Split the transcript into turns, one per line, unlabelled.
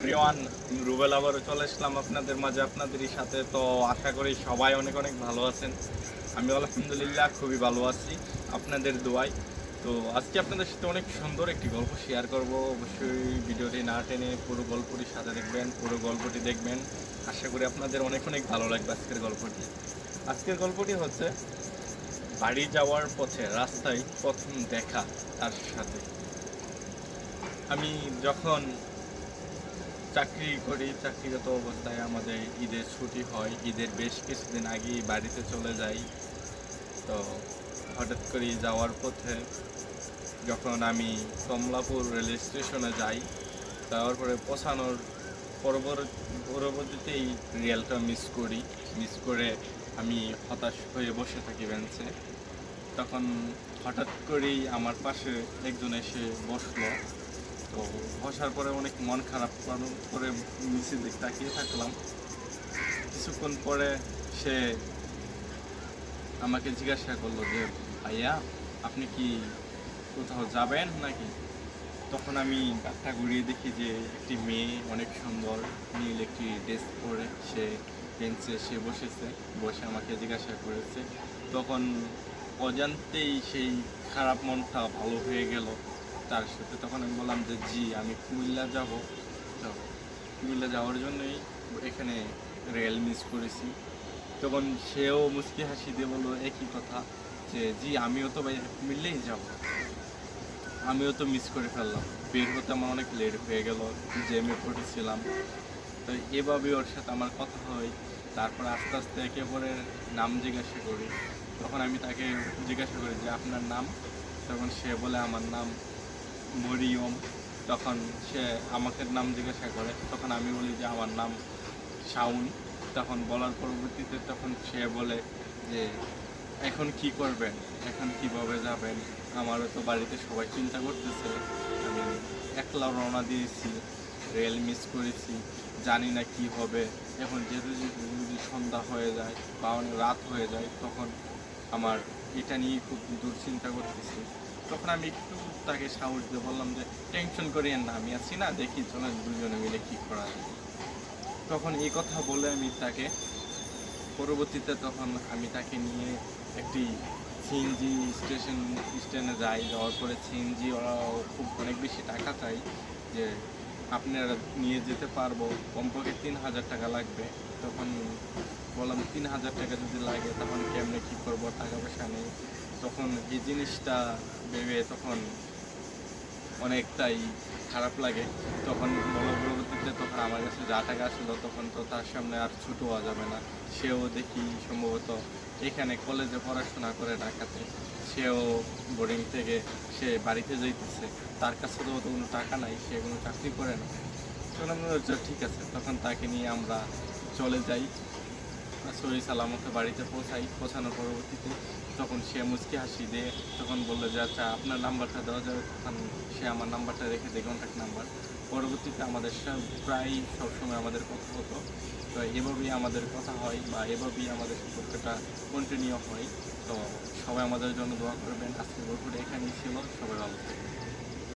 Everyone, Rubel আবারও চলে আসলাম আপনাদের মাঝে আপনাদেরই সাথে। তো আশা করি সবাই অনেক অনেক ভালো আছেন। আমি আলহামদুলিল্লাহ খুবই ভালো আছি আপনাদের দোয়ায়। তো আজকে আপনাদের সাথে অনেক সুন্দর একটি গল্প শেয়ার করব। অবশ্যই ভিডিওটি না টেনে পুরো গল্পটির সাথে দেখবেন, পুরো গল্পটি দেখবেন। আশা করি আপনাদের অনেক অনেক ভালো লাগবে আজকের গল্পটি হচ্ছে বাড়ি যাওয়ার পথে রাস্তায় প্রথম দেখা তার সাথে। আমি যখন চাকরি করি, চাকরিগত অবস্থায় আমাদের ঈদের ছুটি হয়। ঈদের বেশ কিছুদিন আগেই বাড়িতে চলে যাই। তো হঠাৎ করে যাওয়ার পথে যখন আমি কমলাপুর রেল স্টেশনে যাই, যাওয়ার পরে পৌঁছানোর পরবর্তীতেই রেলটা মিস করে আমি হতাশ হয়ে বসে থাকি বেঞ্চে। তখন হঠাৎ করেই আমার পাশে একজন এসে বসলো। তো বসার পরে অনেক মন খারাপ করে নিচের দিক তাকিয়ে থাকলাম। কিছুক্ষণ পরে সে আমাকে জিজ্ঞাসা করলো যে, ভাইয়া, আপনি কি কোথাও যাবেন নাকি? তখন আমি গাড়িটা ঘুরিয়ে দেখি যে একটি মেয়ে অনেক সুন্দর নীল একটি ড্রেস পরে সে বেঞ্চে এসে বসে আমাকে জিজ্ঞাসা করেছে। তখন অজান্তেই সেই খারাপ মনটা ভালো হয়ে গেল তার সাথে। তখন আমি বললাম যে, জি, আমি কুমিল্লা যাব। তো কুমিল্লা যাওয়ার জন্যই এখানে রেল মিস করেছি। তখন সেও মুচকি হাসি দিয়ে বললো একই কথা, যে জি, আমিও তো ভাই কুমিল্লাই যাব, আমিও তো মিস করে ফেললাম, বের হতে আমার অনেক লেট হয়ে গেল, জ্যামে পড়েছিলাম। তো এভাবে ওর সাথে আমার কথা হয়। তারপর আস্তে আস্তে একে অপরের নাম জিজ্ঞাসা করি। তখন আমি তাকে জিজ্ঞাসা করি যে আপনার নাম? তখন সে বলে আমার নাম মরিয়ম। তখন সে আমাকে নাম জিজ্ঞাসা করে। তখন আমি বলি যে আমার নাম শাউন। তখন বলার পরবর্তীতে তখন সে বলে যে এখন কি করবেন, এখন কিভাবে যাবেন? আমারও তো বাড়িতে সবাই চিন্তা করতেছে, আমি একলা রওনা দিয়েছি, রেল মিস করেছি, জানি না কি হবে। এখন যেতে যেতে যদি সন্ধ্যা হয়ে যায় বা অনেক রাত হয়ে যায়, তখন আমার এটা নিয়ে খুব দুশ্চিন্তা করতেছি। তখন আমি একটু তাকে সাহস দিয়ে বললাম যে টেনশন করিয়েন না, আমি আছি না, দেখি চলেন দুজনে মিলে কী করা যায়। তখন এই কথা বলে আমি তাকে পরবর্তীতে তখন আমি তাকে নিয়ে একটি সিএনজি স্টেশনে যাওয়ার পরে সিএনজি ওরা খুব অনেক বেশি টাকা চাই, যে আপনারা নিয়ে যেতে পারবো, কমপক্ষে 3,000 টাকা লাগবে। তখন বললাম 3,000 টাকা যদি লাগে তখন কেমনে কী করবো, টাকা পয়সা নেই। তখন এই জিনিসটা ভেবে তখন অনেকটাই খারাপ লাগে। তখন পরবর্তীতে তখন আমার কাছে যা টাকা আসলো তখন তো তার সামনে আর ছুট হওয়া যাবে না। সেও দেখি সম্ভবত এখানে কলেজে পড়াশোনা করে ঢাকাতে, সেও বোর্ডিং থেকে সে বাড়িতে যাইতেছে। তার কাছে তো কোনো টাকা নাই, সে কোনো চাকরি করে না। তখন আমরা ঠিক আছে, তখন তাকে নিয়ে আমরা চলে যাই, সহি সালামতে বাড়িতে পৌঁছানোর পরবর্তীতে তখন সে মুচকি হাসি দিয়ে তখন বললো যে আচ্ছা আপনার নাম্বারটা দেওয়া যাবে। তখন সে আমার নাম্বারটা রেখে দেয়, কন্ট্যাক্ট নাম্বার। পরবর্তীতে আমাদের প্রায় সবসময় আমাদের কথা হতো। তো এভাবেই আমাদের কথা হয় বা এভাবেই আমাদের সম্পর্কটা কন্টিনিউ হয়। তো সবাই আমাদের জন্য দোয়া করবেন। আজকের গল্পটা এখানেই ছিল। সবাই ভালো থাকবেন।